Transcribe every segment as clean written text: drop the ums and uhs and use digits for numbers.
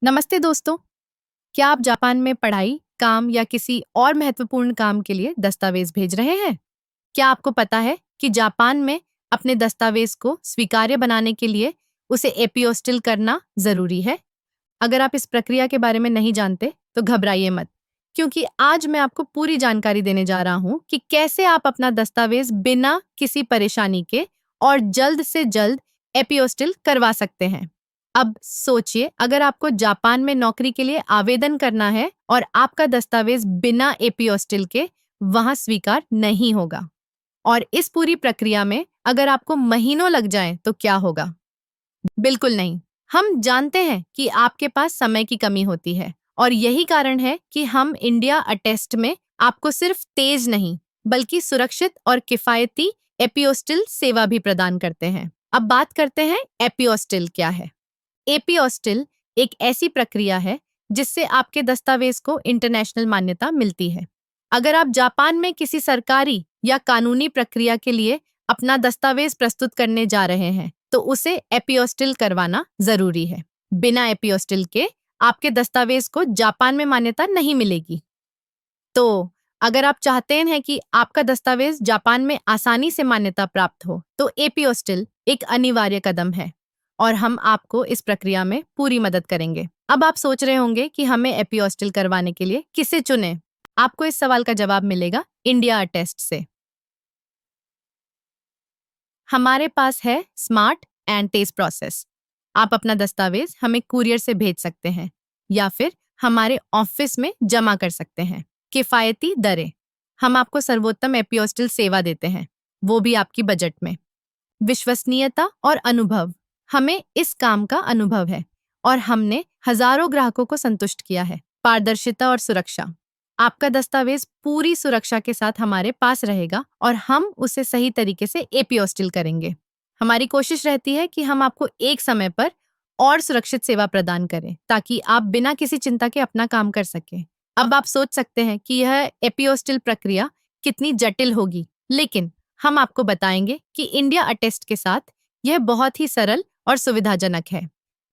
नमस्ते दोस्तों। क्या आप जापान में पढ़ाई, काम या किसी और महत्वपूर्ण काम के लिए दस्तावेज भेज रहे हैं? क्या आपको पता है कि जापान में अपने दस्तावेज को स्वीकार्य बनाने के लिए उसे एपियोस्टिल करना जरूरी है? अगर आप इस प्रक्रिया के बारे में नहीं जानते तो घबराइए मत, क्योंकि आज मैं आपको पूरी जानकारी देने जा रहा हूँ कि कैसे आप अपना दस्तावेज बिना किसी परेशानी के और जल्द से जल्द एपियोस्टिल करवा सकते हैं। अब सोचिए, अगर आपको जापान में नौकरी के लिए आवेदन करना है और आपका दस्तावेज बिना एपियोस्टिल के वहां स्वीकार नहीं होगा, और इस पूरी प्रक्रिया में अगर आपको महीनों लग जाएं तो क्या होगा? बिल्कुल नहीं। हम जानते हैं कि आपके पास समय की कमी होती है, और यही कारण है कि हम इंडिया अटेस्ट में आपको सिर्फ तेज नहीं बल्कि सुरक्षित और किफायती एपियोस्टिल सेवा भी प्रदान करते हैं। अब बात करते हैं एपियोस्टिल क्या है। एपियोस्टिल एक ऐसी प्रक्रिया है जिससे आपके दस्तावेज को इंटरनेशनल मान्यता मिलती है। अगर आप जापान में किसी सरकारी या कानूनी प्रक्रिया के लिए अपना दस्तावेज प्रस्तुत करने जा रहे हैं तो उसे एपियोस्टिल करवाना जरूरी है। बिना एपियोस्टिल के आपके दस्तावेज को जापान में मान्यता नहीं मिलेगी। तो अगर आप चाहते हैं कि आपका दस्तावेज जापान में आसानी से मान्यता प्राप्त हो तो एपियोस्टिल एक अनिवार्य कदम है, और हम आपको इस प्रक्रिया में पूरी मदद करेंगे। अब आप सोच रहे होंगे कि हमें एपियोस्टिल करवाने के लिए किसे चुनें। आपको इस सवाल का जवाब मिलेगा इंडिया अटेस्ट से। हमारे पास है स्मार्ट एंड तेज प्रोसेस। आप अपना दस्तावेज हमें कुरियर से भेज सकते हैं या फिर हमारे ऑफिस में जमा कर सकते हैं। किफायती दरें, हम आपको सर्वोत्तम एपियोस्टिल सेवा देते हैं, वो भी आपकी बजट में। विश्वसनीयता और अनुभव, हमें इस काम का अनुभव है और हमने हजारों ग्राहकों को संतुष्ट किया है। पारदर्शिता और सुरक्षा, आपका दस्तावेज पूरी सुरक्षा के साथ हमारे पास रहेगा और हम उसे सही तरीके से एपियोस्टिल करेंगे। हमारी कोशिश रहती है कि हम आपको एक समय पर और सुरक्षित सेवा प्रदान करें ताकि आप बिना किसी चिंता के अपना काम कर सकें। अब आप सोच सकते हैं कि यह एपियोस्टिल प्रक्रिया कितनी जटिल होगी, लेकिन हम आपको बताएंगे कि इंडिया अटेस्ट के साथ यह बहुत ही सरल और सुविधाजनक है।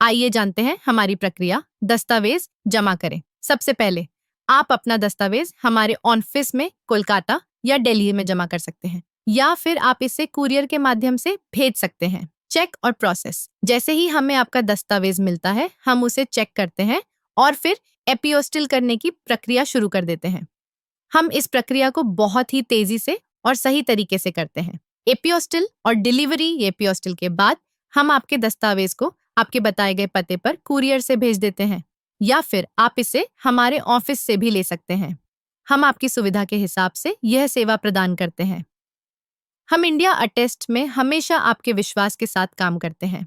आइए जानते हैं हमारी प्रक्रिया। दस्तावेज जमा करें। सबसे पहले आप अपना दस्तावेज हमारे ऑफिस में कोलकाता या दिल्ली में जमा कर सकते हैं, या फिर आप इसे कुरियर के माध्यम से भेज सकते हैं। चेक और प्रोसेस, जैसे ही हमें आपका दस्तावेज मिलता है हम उसे चेक करते हैं और फिर एपियोस्टिल करने की प्रक्रिया शुरू कर देते हैं। हम इस प्रक्रिया को बहुत ही तेजी से और सही तरीके से करते हैं। एपियोस्टिल और डिलीवरी एपियोस्टिल के बाद हम आपके दस्तावेज को आपके बताए गए पते पर कुरियर से भेज देते हैं, या फिर आप इसे हमारे ऑफिस से भी ले सकते हैं। हम आपकी सुविधा के हिसाब से यह सेवा प्रदान करते हैं। हम इंडिया अटेस्ट में हमेशा आपके विश्वास के साथ काम करते हैं।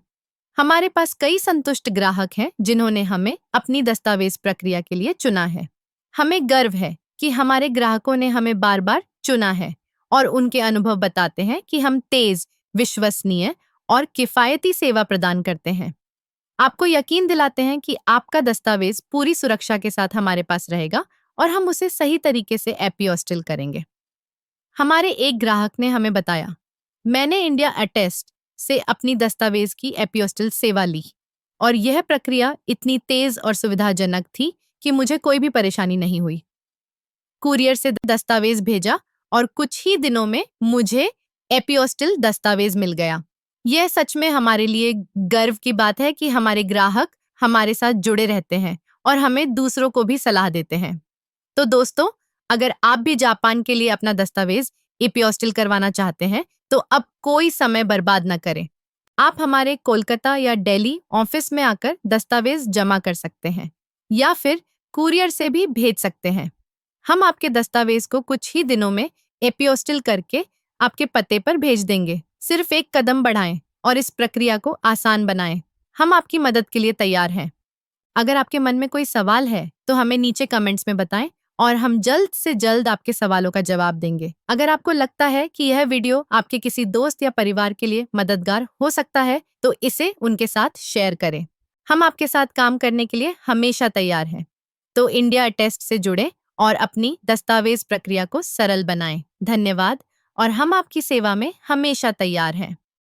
हमारे पास कई संतुष्ट ग्राहक हैं जिन्होंने हमें अपनी दस्तावेज प्रक्रिया के लिए चुना है। हमें गर्व है कि हमारे ग्राहकों ने हमें बार बार चुना है और उनके अनुभव बताते हैं कि हम तेज, विश्वसनीय और किफायती सेवा प्रदान करते हैं। आपको यकीन दिलाते हैं कि आपका दस्तावेज पूरी सुरक्षा के साथ हमारे पास रहेगा और हम उसे सही तरीके से एपियोस्टिल करेंगे। हमारे एक ग्राहक ने हमें बताया, मैंने इंडिया अटेस्ट से अपनी दस्तावेज की एपियोस्टिल सेवा ली और यह प्रक्रिया इतनी तेज और सुविधाजनक थी कि मुझे कोई भी परेशानी नहीं हुई। कुरियर से दस्तावेज भेजा और कुछ ही दिनों में मुझे एपियोस्टिल दस्तावेज मिल गया। यह सच में हमारे लिए गर्व की बात है कि हमारे ग्राहक हमारे साथ जुड़े रहते हैं और हमें दूसरों को भी सलाह देते हैं। तो दोस्तों, अगर आप भी जापान के लिए अपना दस्तावेज एपियोस्टिल करवाना चाहते हैं तो अब कोई समय बर्बाद न करें। आप हमारे कोलकाता या दिल्ली ऑफिस में आकर दस्तावेज जमा कर सकते हैं, या फिर कुरियर से भी भेज सकते हैं। हम आपके दस्तावेज को कुछ ही दिनों में एपियोस्टिल करके आपके पते पर भेज देंगे। सिर्फ एक कदम बढ़ाएं और इस प्रक्रिया को आसान बनाएं। हम आपकी मदद के लिए तैयार हैं। अगर आपके मन में कोई सवाल है तो हमें नीचे कमेंट्स में बताएं और हम जल्द से जल्द आपके सवालों का जवाब देंगे। अगर आपको लगता है कि यह वीडियो आपके किसी दोस्त या परिवार के लिए मददगार हो सकता है तो इसे उनके साथ शेयर करें। हम आपके साथ काम करने के लिए हमेशा तैयार हैं। तो इंडिया अटेस्ट से जुड़ें और अपनी दस्तावेज प्रक्रिया को सरल बनाएं। धन्यवाद, और हम आपकी सेवा में हमेशा तैयार हैं।